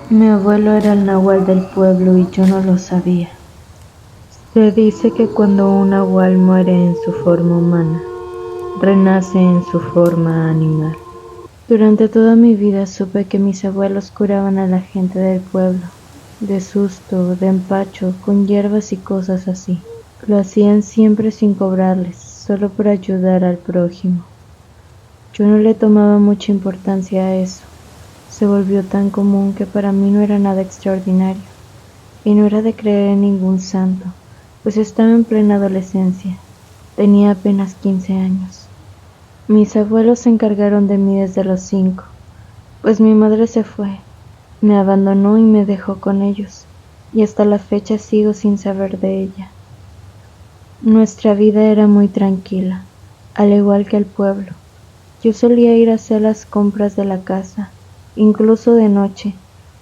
Mi abuelo era el nahual del pueblo y yo no lo sabía. Se dice que cuando un nahual muere en su forma humana, renace en su forma animal. Durante toda mi vida supe que mis abuelos curaban a la gente del pueblo, de susto, de empacho, con hierbas y cosas así. Lo hacían siempre sin cobrarles, solo por ayudar al prójimo. Yo no le tomaba mucha importancia a eso. Se volvió tan común que para mí no era nada extraordinario, y no era de creer en ningún santo, pues estaba en plena adolescencia. Tenía apenas 15 años. Mis abuelos se encargaron de mí desde los 5, pues mi madre se fue, me abandonó y me dejó con ellos, y hasta la fecha sigo sin saber de ella. Nuestra vida era muy tranquila, al igual que el pueblo. Yo solía ir a hacer las compras de la casa, incluso de noche,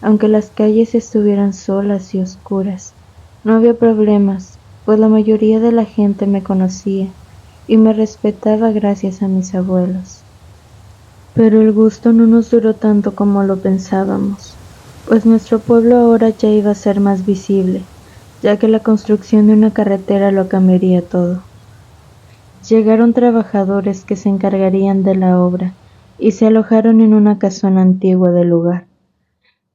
aunque las calles estuvieran solas y oscuras. No había problemas, pues la mayoría de la gente me conocía y me respetaba gracias a mis abuelos. Pero el gusto no nos duró tanto como lo pensábamos, pues nuestro pueblo ahora ya iba a ser más visible, ya que la construcción de una carretera lo cambiaría todo. Llegaron trabajadores que se encargarían de la obra y se alojaron en una casona antigua del lugar.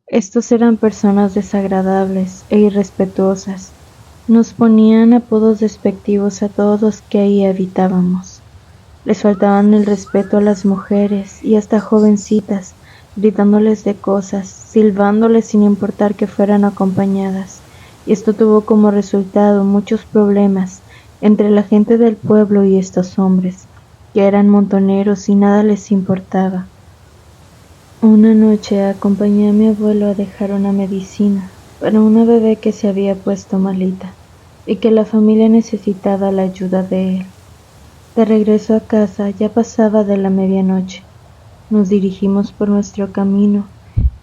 Estos eran personas desagradables e irrespetuosas. Nos ponían apodos despectivos a todos los que ahí habitábamos. Les faltaban el respeto a las mujeres y hasta jovencitas, gritándoles de cosas, silbándoles sin importar que fueran acompañadas, y esto tuvo como resultado muchos problemas entre la gente del pueblo y estos hombres, que eran montoneros y nada les importaba. Una noche acompañé a mi abuelo a dejar una medicina para una bebé que se había puesto malita y que la familia necesitaba la ayuda de él. De regreso a casa ya pasaba de la medianoche. Nos dirigimos por nuestro camino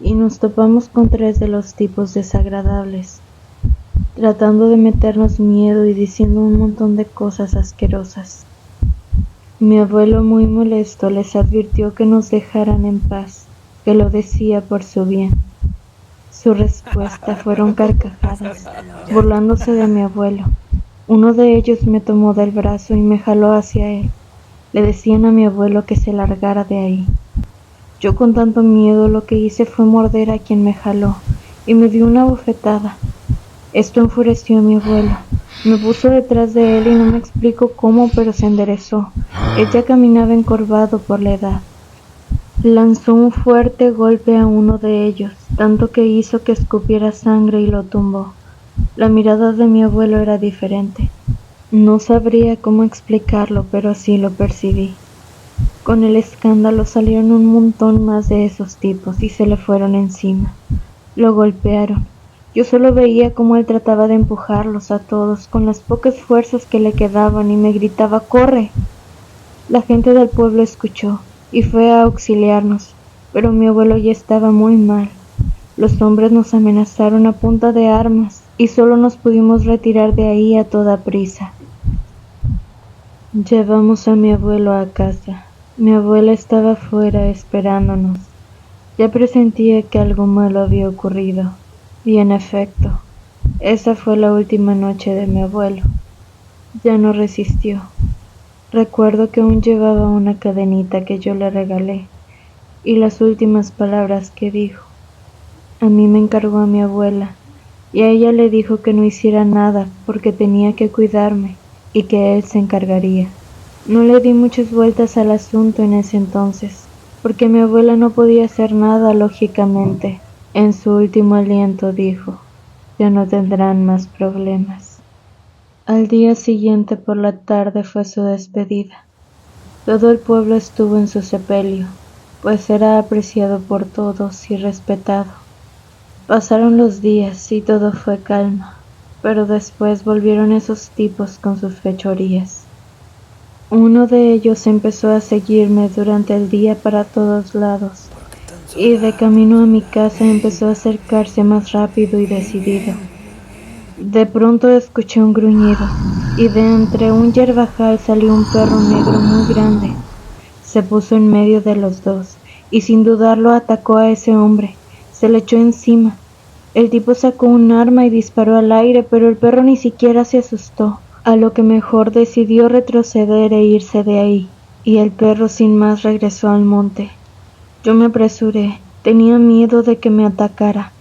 y nos topamos con 3 de los tipos desagradables, tratando de meternos miedo y diciendo un montón de cosas asquerosas. Mi abuelo, muy molesto, les advirtió que nos dejaran en paz, que lo decía por su bien. Su respuesta fueron carcajadas, burlándose de mi abuelo. Uno de ellos me tomó del brazo y me jaló hacia él. Le decían a mi abuelo que se largara de ahí. Yo con tanto miedo lo que hice fue morder a quien me jaló y me dio una bofetada. Esto enfureció a mi abuelo. Me puso detrás de él y no me explico cómo, pero se enderezó. Él ya caminaba encorvado por la edad. Lanzó un fuerte golpe a uno de ellos, tanto que hizo que escupiera sangre y lo tumbó. La mirada de mi abuelo era diferente. No sabría cómo explicarlo, pero así lo percibí. Con el escándalo salieron un montón más de esos tipos y se le fueron encima. Lo golpearon. Yo solo veía cómo él trataba de empujarlos a todos con las pocas fuerzas que le quedaban y me gritaba ¡corre! La gente del pueblo escuchó y fue a auxiliarnos, pero mi abuelo ya estaba muy mal. Los hombres nos amenazaron a punta de armas y solo nos pudimos retirar de ahí a toda prisa. Llevamos a mi abuelo a casa. Mi abuela estaba fuera esperándonos. Ya presentía que algo malo había ocurrido. Y en efecto, esa fue la última noche de mi abuelo. Ya no resistió. Recuerdo que aún llevaba una cadenita que yo le regalé, y las últimas palabras que dijo. A mí me encargó a mi abuela, y a ella le dijo que no hiciera nada porque tenía que cuidarme, y que él se encargaría. No le di muchas vueltas al asunto en ese entonces, porque mi abuela no podía hacer nada lógicamente. En su último aliento dijo, ya no tendrán más problemas. Al día siguiente por la tarde fue su despedida. Todo el pueblo estuvo en su sepelio, pues era apreciado por todos y respetado. Pasaron los días y todo fue calma, pero después volvieron esos tipos con sus fechorías. Uno de ellos empezó a seguirme durante el día para todos lados, y de camino a mi casa empezó a acercarse más rápido y decidido. De pronto escuché un gruñido, y de entre un yerbajal salió un perro negro muy grande. Se puso en medio de los dos, y sin dudarlo atacó a ese hombre. Se le echó encima. El tipo sacó un arma y disparó al aire, pero el perro ni siquiera se asustó, a lo que mejor decidió retroceder e irse de ahí, y el perro sin más regresó al monte. Yo me apresuré, tenía miedo de que me atacara,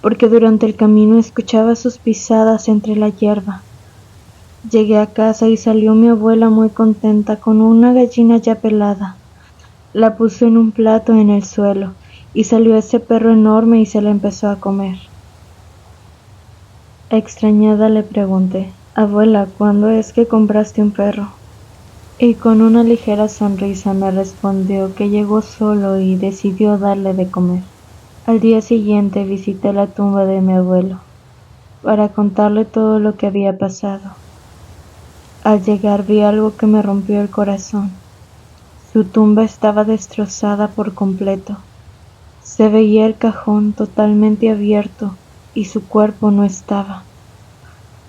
porque durante el camino escuchaba sus pisadas entre la hierba. Llegué a casa y salió mi abuela muy contenta con una gallina ya pelada. La puso en un plato en el suelo, y salió ese perro enorme y se la empezó a comer. Extrañada le pregunté: «Abuela, ¿cuándo es que compraste un perro?». Y con una ligera sonrisa me respondió que llegó solo y decidió darle de comer. Al día siguiente visité la tumba de mi abuelo para contarle todo lo que había pasado. Al llegar vi algo que me rompió el corazón. Su tumba estaba destrozada por completo. Se veía el cajón totalmente abierto y su cuerpo no estaba.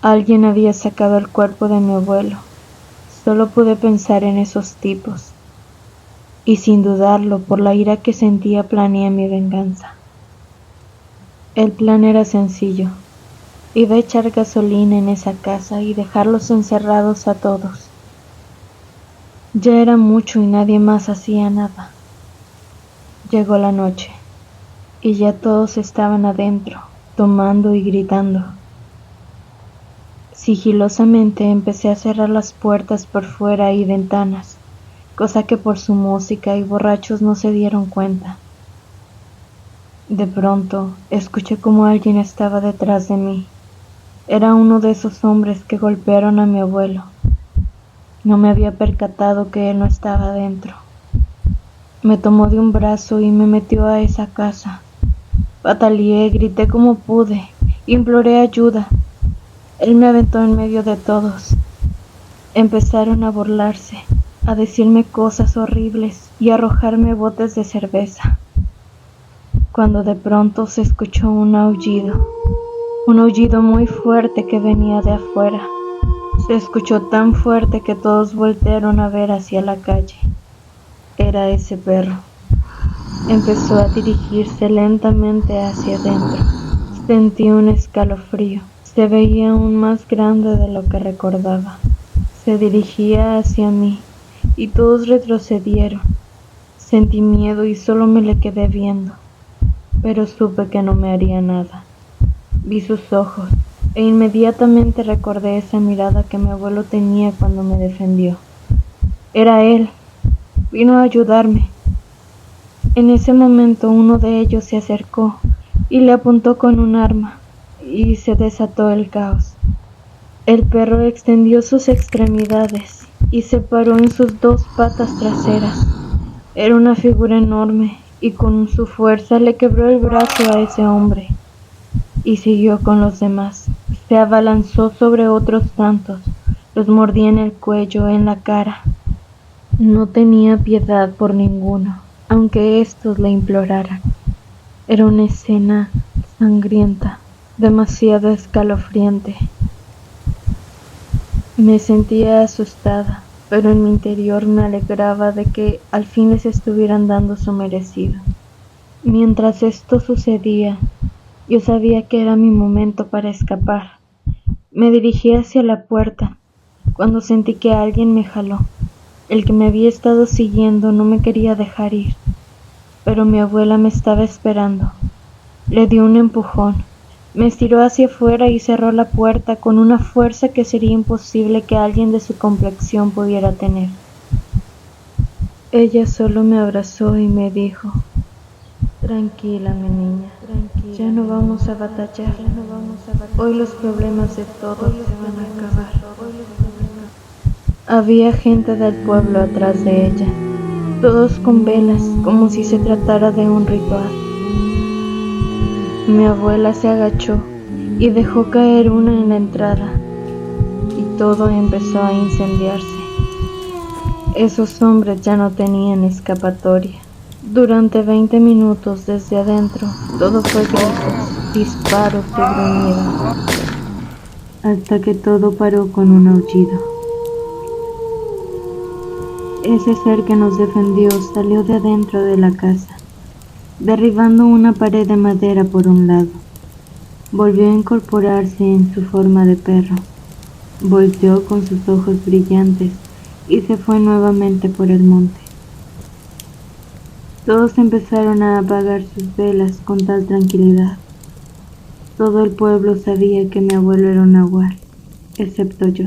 Alguien había sacado el cuerpo de mi abuelo. Solo pude pensar en esos tipos, y sin dudarlo, por la ira que sentía, planeé mi venganza. El plan era sencillo. Iba a echar gasolina en esa casa y dejarlos encerrados a todos. Ya era mucho y nadie más hacía nada. Llegó la noche, y ya todos estaban adentro, tomando y gritando. Sigilosamente empecé a cerrar las puertas por fuera y ventanas, cosa que por su música y borrachos no se dieron cuenta. De pronto, escuché como alguien estaba detrás de mí. Era uno de esos hombres que golpearon a mi abuelo. No me había percatado que él no estaba dentro. Me tomó de un brazo y me metió a esa casa. Pataleé, grité como pude, imploré ayuda. Él me aventó en medio de todos. Empezaron a burlarse, a decirme cosas horribles y a arrojarme botes de cerveza. Cuando de pronto se escuchó un aullido muy fuerte que venía de afuera. Se escuchó tan fuerte que todos voltearon a ver hacia la calle. Era ese perro. Empezó a dirigirse lentamente hacia adentro. Sentí un escalofrío. Se veía aún más grande de lo que recordaba. Se dirigía hacia mí y todos retrocedieron. Sentí miedo y solo me le quedé viendo, pero supe que no me haría nada. Vi sus ojos e inmediatamente recordé esa mirada que mi abuelo tenía cuando me defendió. Era él. Vino a ayudarme. En ese momento uno de ellos se acercó y le apuntó con un arma, y se desató el caos. El perro extendió sus extremidades y se paró en sus dos patas traseras. Era una figura enorme y con su fuerza le quebró el brazo a ese hombre y siguió con los demás. Se abalanzó sobre otros tantos, los mordía en el cuello, en la cara. No tenía piedad por ninguno, aunque estos le imploraran. Era una escena sangrienta, demasiado escalofriante. Me sentía asustada, pero en mi interior me alegraba de que al fin les estuvieran dando su merecido. Mientras esto sucedía, yo sabía que era mi momento para escapar. Me dirigí hacia la puerta, cuando sentí que alguien me jaló. El que me había estado siguiendo no me quería dejar ir, pero mi abuela me estaba esperando. Le di un empujón. Me estiró hacia afuera y cerró la puerta con una fuerza que sería imposible que alguien de su complexión pudiera tener. Ella solo me abrazó y me dijo: «Tranquila, mi niña, ya no vamos a batallar. Hoy los problemas de todos se van a acabar». Había gente del pueblo atrás de ella, todos con velas, como si se tratara de un ritual. Mi abuela se agachó y dejó caer una en la entrada, y todo empezó a incendiarse. Esos hombres ya no tenían escapatoria. Durante 20 minutos desde adentro, todo fue gritos, disparos y gruñidos, hasta que todo paró con un aullido. Ese ser que nos defendió salió de adentro de la casa. derribando una pared de madera por un lado. Volvió a incorporarse en su forma de perro. Volteó con sus ojos brillantes y se fue nuevamente por el monte. Todos empezaron a apagar sus velas con tal tranquilidad. Todo el pueblo sabía que mi abuelo era un nahual, excepto yo.